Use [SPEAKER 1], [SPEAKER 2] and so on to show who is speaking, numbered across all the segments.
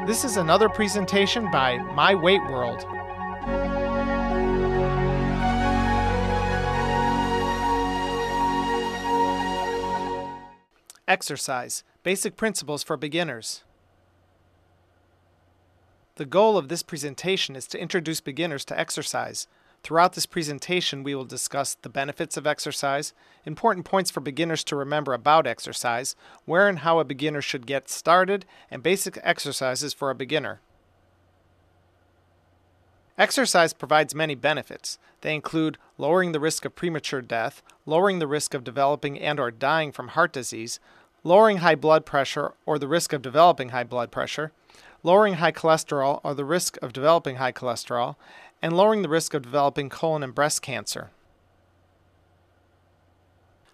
[SPEAKER 1] This is another presentation by My Weight World. Exercise: Basic Principles for Beginners. The goal of this presentation is to introduce beginners to exercise. Throughout this presentation, we will discuss the benefits of exercise, important points for beginners to remember about exercise, where and how a beginner should get started, and basic exercises for a beginner. Exercise provides many benefits. They include lowering the risk of premature death, lowering the risk of developing and/or dying from heart disease, lowering high blood pressure or the risk of developing high blood pressure, lowering high cholesterol or the risk of developing high cholesterol, and lowering the risk of developing colon and breast cancer.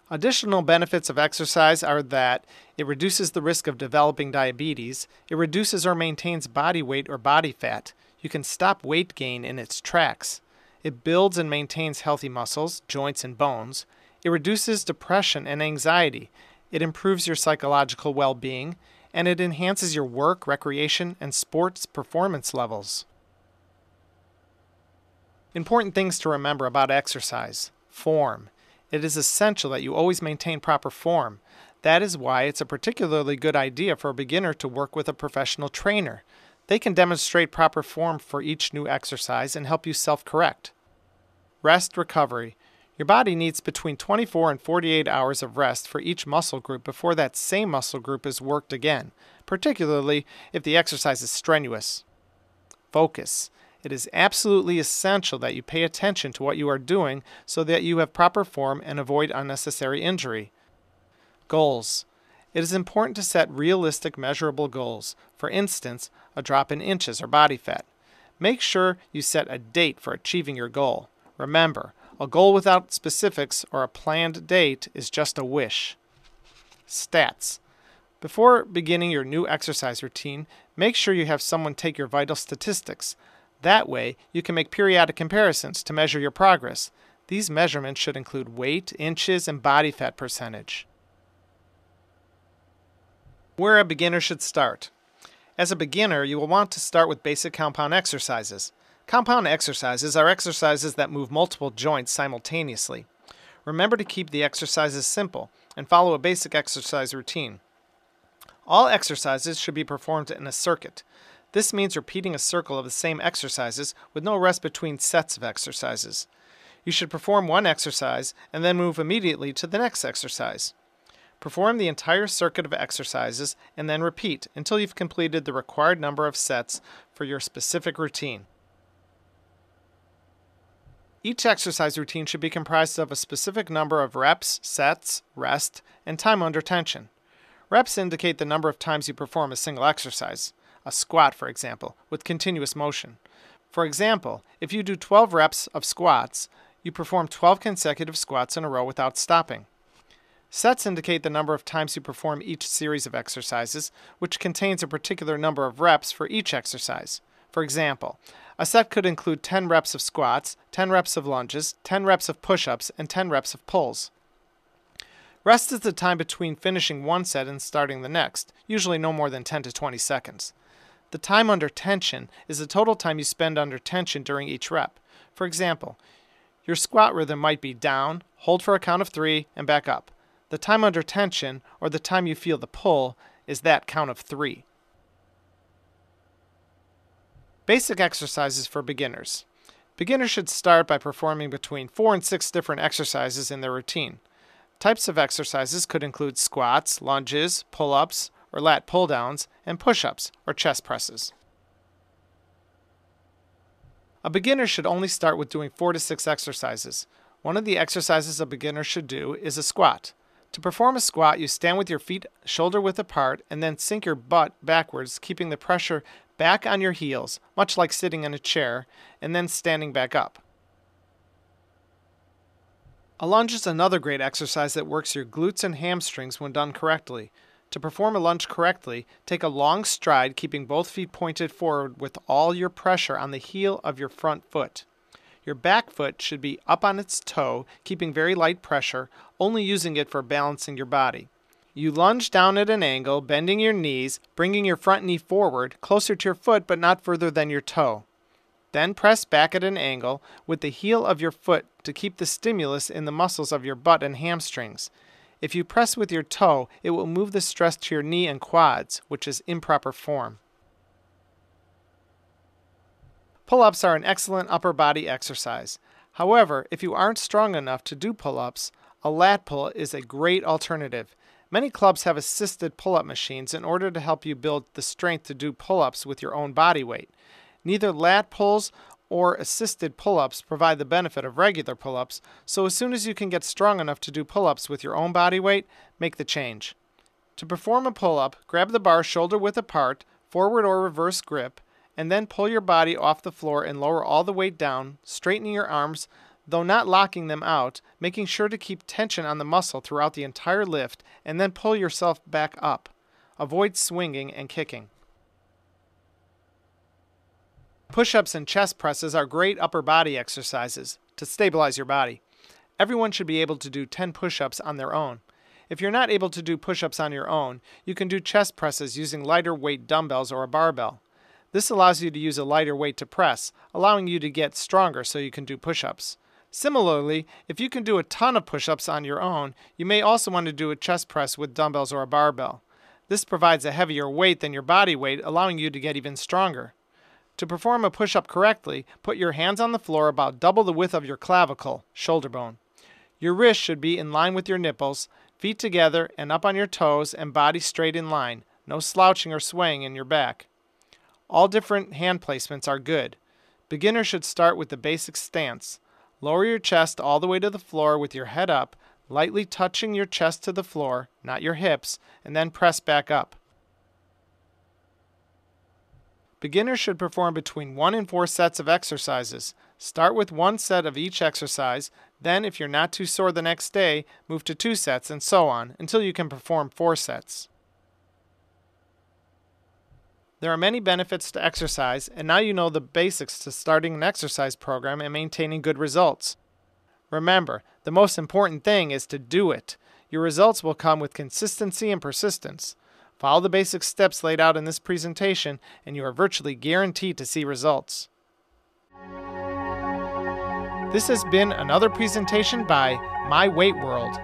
[SPEAKER 1] Additional benefits of exercise are that it reduces the risk of developing diabetes, it reduces or maintains body weight or body fat, you can stop weight gain in its tracks, it builds and maintains healthy muscles, joints, and bones, it reduces depression and anxiety, it improves your psychological well-being, and it enhances your work, recreation, and sports performance levels. Important things to remember about exercise. Form. It is essential that you always maintain proper form. That is why it's a particularly good idea for a beginner to work with a professional trainer. They can demonstrate proper form for each new exercise and help you self-correct. Rest recovery. Your body needs between 24 and 48 hours of rest for each muscle group before that same muscle group is worked again, particularly if the exercise is strenuous. Focus. It is absolutely essential that you pay attention to what you are doing so that you have proper form and avoid unnecessary injury. Goals. It is important to set realistic, measurable goals. For instance, a drop in inches or body fat. Make sure you set a date for achieving your goal. Remember, a goal without specifics or a planned date is just a wish. Stats. Before beginning your new exercise routine, make sure you have someone take your vital statistics. That way, you can make periodic comparisons to measure your progress. These measurements should include weight, inches, and body fat percentage. Where a beginner should start. As a beginner, you will want to start with basic compound exercises. Compound exercises are exercises that move multiple joints simultaneously. Remember to keep the exercises simple and follow a basic exercise routine. All exercises should be performed in a circuit. This means repeating a circle of the same exercises with no rest between sets of exercises. You should perform one exercise and then move immediately to the next exercise. Perform the entire circuit of exercises and then repeat until you've completed the required number of sets for your specific routine. Each exercise routine should be comprised of a specific number of reps, sets, rest, and time under tension. Reps indicate the number of times you perform a single exercise. A squat, for example, with continuous motion. For example, if you do 12 reps of squats, you perform 12 consecutive squats in a row without stopping. Sets indicate the number of times you perform each series of exercises, which contains a particular number of reps for each exercise. For example, a set could include 10 reps of squats, 10 reps of lunges, 10 reps of push-ups, and 10 reps of pulls. Rest is the time between finishing one set and starting the next, usually no more than 10 to 20 seconds. The time under tension is the total time you spend under tension during each rep. For example, your squat rhythm might be down, hold for a count of 3, and back up. The time under tension, or the time you feel the pull, is that count of 3. Basic exercises for beginners. Beginners should start by performing between 4 and 6 different exercises in their routine. Types of exercises could include squats, lunges, pull-ups, or lat pull-downs, and push-ups, or chest presses. A beginner should only start with doing 4 to 6 exercises. One of the exercises a beginner should do is a squat. To perform a squat, you stand with your feet shoulder-width apart and then sink your butt backwards, keeping the pressure back on your heels, much like sitting in a chair, and then standing back up. A lunge is another great exercise that works your glutes and hamstrings when done correctly. To perform a lunge correctly, take a long stride, keeping both feet pointed forward with all your pressure on the heel of your front foot. Your back foot should be up on its toe, keeping very light pressure, only using it for balancing your body. You lunge down at an angle, bending your knees, bringing your front knee forward, closer to your foot but not further than your toe. Then press back at an angle with the heel of your foot to keep the stimulus in the muscles of your butt and hamstrings. If you press with your toe, it will move the stress to your knee and quads, which is improper form. Pull-ups are an excellent upper body exercise. However, if you aren't strong enough to do pull-ups, a lat pull is a great alternative. Many clubs have assisted pull-up machines in order to help you build the strength to do pull-ups with your own body weight. Neither lat pulls or assisted pull-ups provide the benefit of regular pull-ups, so as soon as you can get strong enough to do pull-ups with your own body weight, make the change. To perform a pull-up, grab the bar shoulder-width apart, forward or reverse grip, and then pull your body off the floor and lower all the weight down, straightening your arms, though not locking them out, making sure to keep tension on the muscle throughout the entire lift, and then pull yourself back up. Avoid swinging and kicking. Push-ups and chest presses are great upper body exercises to stabilize your body. Everyone should be able to do 10 push-ups on their own. If you're not able to do push-ups on your own, you can do chest presses using lighter weight dumbbells or a barbell. This allows you to use a lighter weight to press, allowing you to get stronger so you can do push-ups. Similarly, if you can do a ton of push-ups on your own, you may also want to do a chest press with dumbbells or a barbell. This provides a heavier weight than your body weight, allowing you to get even stronger. To perform a push-up correctly, put your hands on the floor about double the width of your clavicle, shoulder bone. Your wrists should be in line with your nipples, feet together and up on your toes and body straight in line, no slouching or swaying in your back. All different hand placements are good. Beginners should start with the basic stance. Lower your chest all the way to the floor with your head up, lightly touching your chest to the floor, not your hips, and then press back up. Beginners should perform between 1 and 4 sets of exercises. Start with 1 set of each exercise, then if you're not too sore the next day, move to 2 sets and so on until you can perform 4 sets. There are many benefits to exercise, and now you know the basics to starting an exercise program and maintaining good results. Remember, the most important thing is to do it. Your results will come with consistency and persistence. Follow the basic steps laid out in this presentation, and you are virtually guaranteed to see results. This has been another presentation by My Weight World.